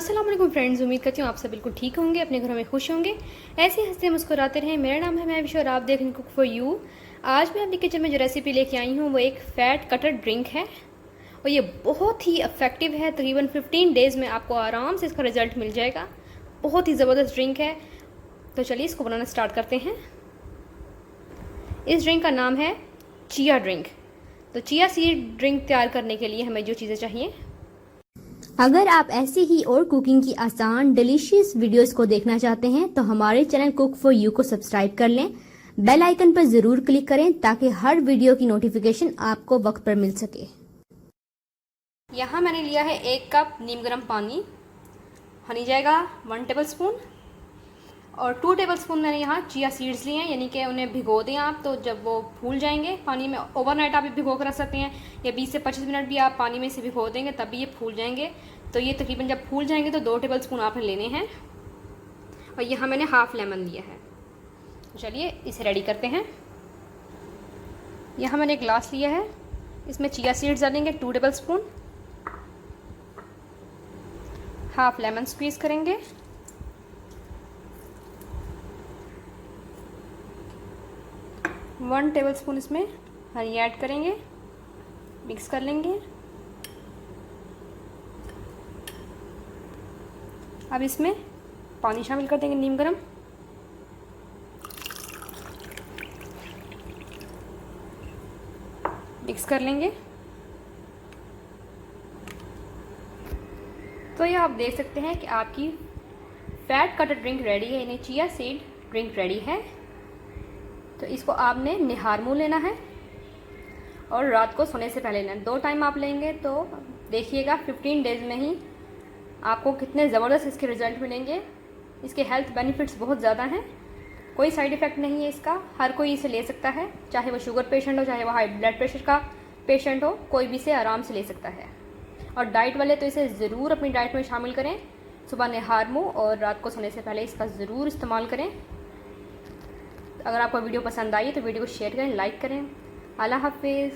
अस्सलाम वालेकुम फ्रेंड्स, उम्मीद करती हूँ आप सब बिल्कुल ठीक होंगे, अपने घरों में खुश होंगे, ऐसे हंसते मुस्कुराते रहें। मेरा नाम है महविश और आप देख रहे हैं कुक फॉर यू। आज मैं अपनी किचन में जो रेसिपी लेके आई हूँ वो एक फ़ैट कटर ड्रिंक है और ये बहुत ही इफ़ेक्टिव है। तकरीबन 15 डेज़ में आपको आराम से इसका रिज़ल्ट मिल जाएगा। बहुत ही ज़बरदस्त ड्रिंक है। तो चलिए इसको बनाना स्टार्ट करते हैं। इस ड्रिंक का नाम है चिया ड्रिंक। तो चिया सीड ड्रिंक तैयार करने के लिए हमें जो चीज़ें चाहिए, अगर आप ऐसी ही और कुकिंग की आसान डिलीशियस वीडियोस को देखना चाहते हैं तो हमारे चैनल कुक फॉर यू को सब्सक्राइब कर लें। बेल आइकन पर जरूर क्लिक करें ताकि हर वीडियो की नोटिफिकेशन आपको वक्त पर मिल सके। यहाँ मैंने लिया है 1 कप नीम गर्म पानी, हनी जाएगा 1 टेबल स्पून और 2 टेबल स्पून मैंने यहाँ चिया सीड्स लिए हैं, यानी कि उन्हें भिगो दें आप। तो जब वो फूल जाएंगे पानी में, ओवरनाइट आप भिगो कर रख सकते हैं या 20 से 25 मिनट भी आप पानी में से भिगो देंगे तभी ये फूल जाएंगे। तो ये तकरीबन जब फूल जाएंगे तो 2 टेबल स्पून आपने लेने हैं और यहाँ मैंने हाफ लेमन लिया है। तो चलिए इसे रेडी करते हैं। यहाँ मैंने एक ग्लास लिया है, इसमें चिया सीड्स डालेंगे 2 table spoon, half lemon squeeze करेंगे, वन टेबल स्पून इसमें हनी ऐड करेंगे, मिक्स कर लेंगे। अब इसमें पानी शामिल कर देंगे नीम गर्म, मिक्स कर लेंगे। तो ये आप देख सकते हैं कि आपकी फैट कटर ड्रिंक रेडी है, यानी चिया सीड ड्रिंक रेडी है। तो इसको आपने निहार मुँह लेना है और रात को सोने से पहले लेना है। 2 टाइम आप लेंगे तो देखिएगा 15 डेज़ में ही आपको कितने ज़बरदस्त इसके रिज़ल्ट मिलेंगे। इसके हेल्थ बेनिफिट्स बहुत ज़्यादा हैं, कोई साइड इफ़ेक्ट नहीं है इसका। हर कोई इसे ले सकता है, चाहे वो शुगर पेशेंट हो, चाहे वो हाई ब्लड प्रेशर का पेशेंट हो, कोई भी इसे आराम से ले सकता है। और डाइट वाले तो इसे ज़रूर अपनी डाइट में शामिल करें। सुबह निहार मुँह और रात को सोने से पहले इसका ज़रूर इस्तेमाल करें। अगर आपको वीडियो पसंद आई तो वीडियो को शेयर करें, लाइक करें। अल्लाह हाफिज़।